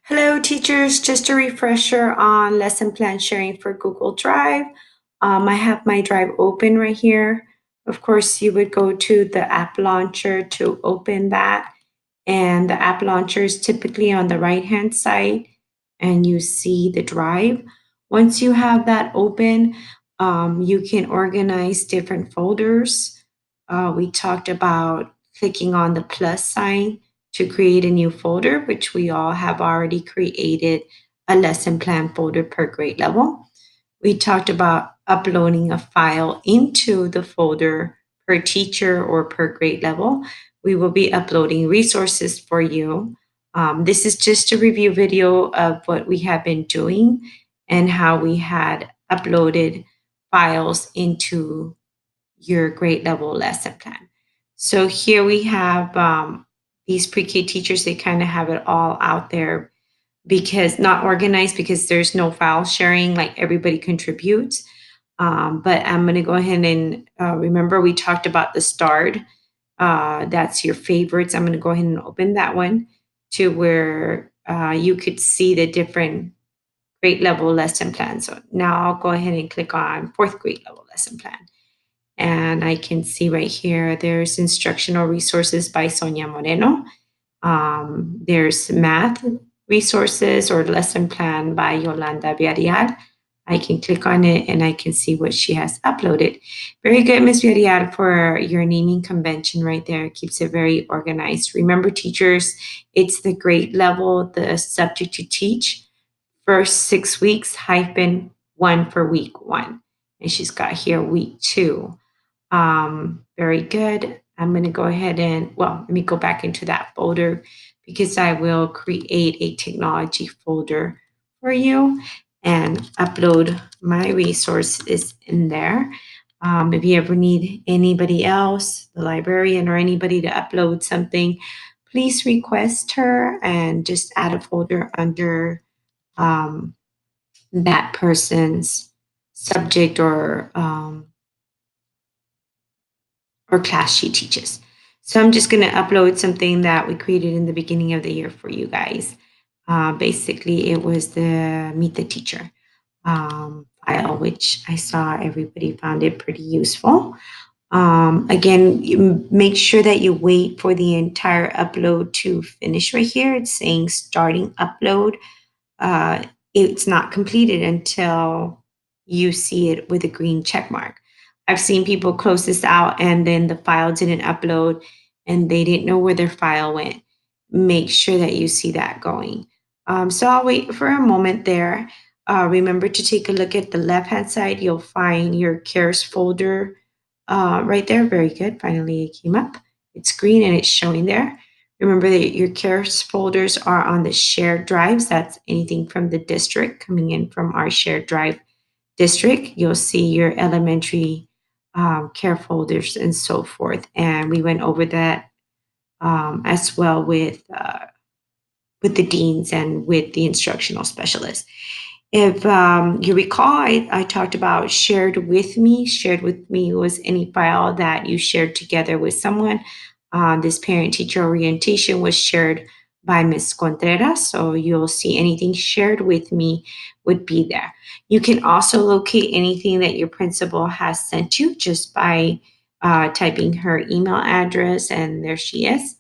Hello, teachers. Just a refresher on lesson plan sharing for Google Drive. I have my Drive open right here. Of course, you would go to the app launcher to open that. And the app launcher is typically on the right-hand side, and you see the Drive. Once you have that open, you can organize different folders. We talked about clicking on the plus sign to create a new folder, which we all have already created a lesson plan folder per grade level. We talked about uploading a file into the folder per teacher or per grade level. We will be uploading resources for you. This is just a review video of what we have been doing and how we had uploaded files into your grade level lesson plan. So here we have these pre-K teachers, they kind of have it all out there because not organized because there's no file sharing, like everybody contributes. But I'm going to go ahead and remember we talked about the start. That's your favorites. I'm going to go ahead and open that one to where you could see the different grade level lesson plans. So now I'll go ahead and click on fourth grade level lesson plan. And I can see right here, there's instructional resources by Sonia Moreno. There's math resources or lesson plan by Yolanda Villarreal. I can click on it and I can see what she has uploaded. Very good, Ms. Villarreal, for your naming convention right there. It keeps it very organized. Remember, teachers, it's the grade level, the subject to teach, first 6 weeks, hyphen one for week one. And she's got here week two. Very good. I'm going to go ahead and, well, let me go back into that folder because I will create a technology folder for you and upload my resources in there. If you ever need anybody else, the librarian or anybody to upload something, please request her and just add a folder under um, that person's subject or class she teaches. So I'm just going to upload something that we created in the beginning of the year for you guys. Basically, it was the Meet the Teacher file, which I saw everybody found it pretty useful. Again, you make sure that you wait for the entire upload to finish right here. It's saying starting upload. It's not completed until you see it with a green check mark. I've seen people close this out and then the file didn't upload and they didn't know where their file went. Make sure that you see that going. So I'll wait for a moment there. Remember to take a look at the left hand side. You'll find your cares folder right there. Very good. Finally, it came up. It's green and it's showing there. Remember that your cares folders are on the shared drives. That's anything from the district coming in from our shared drive district. You'll see your elementary care folders and so forth. And we went over that as well with the deans and with the instructional specialists. If you recall, I talked about shared with me. Shared with me was any file that you shared together with someone. This parent teacher orientation was shared by Ms. Contreras. So you'll see anything shared with me would be there. You can also locate anything that your principal has sent you just by typing her email address, and there she is.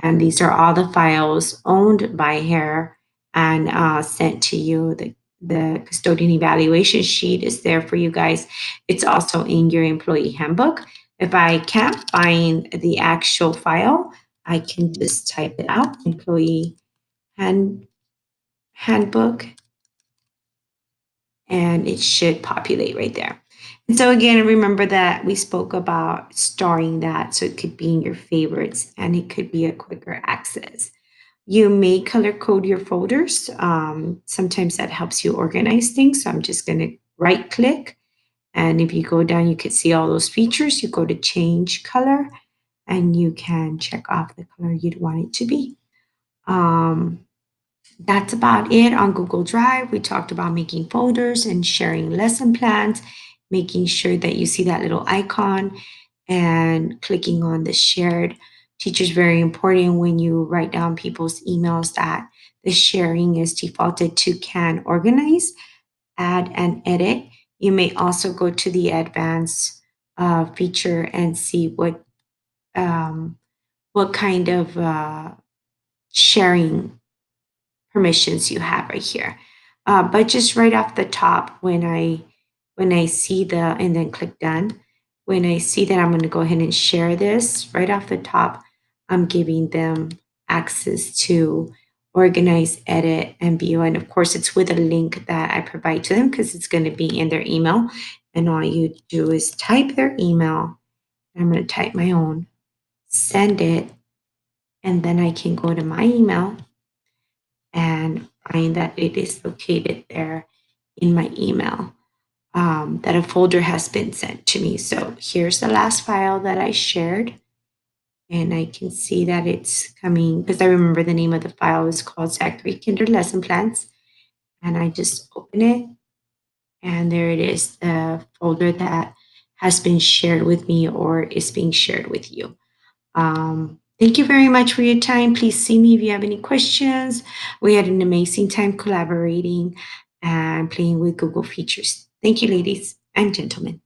And these are all the files owned by her and sent to you. The custodian evaluation sheet is there for you guys. It's also in your employee handbook. If I can't find the actual file, I can just type it out, employee handbook, and it should populate right there. And so again, remember that we spoke about starring that so it could be in your favorites and it could be a quicker access. You may color code your folders. Sometimes that helps you organize things. So I'm just going to right click. And if you go down, you can see all those features. You go to change color and you can check off the color you'd want it to be. That's about it on Google Drive. We talked about making folders and sharing lesson plans, making sure that you see that little icon and clicking on the shared Teachers very important when you write down people's emails that the sharing is defaulted to can organize, add, and edit. You may also go to the advanced feature and see um, what kind of sharing permissions you have right here. But just right off the top, when I see the and then click done, when I see that I'm going to go ahead and share this right off the top, I'm giving them access to organize, edit, and view. And of course, it's with a link that I provide to them because it's going to be in their email. And all you do is type their email. I'm going to type my own, send it, and then I can go to my email and find that it is located there in my email, that a folder has been sent to me. So here's the last file that I shared. And I can see that it's coming because I remember the name of the file is called Zachary Kinder Lesson Plans. And I just open it, and there it is, the folder that has been shared with me or is being shared with you. Thank you very much for your time. Please see me if you have any questions. We had an amazing time collaborating and playing with Google features. Thank you, ladies and gentlemen.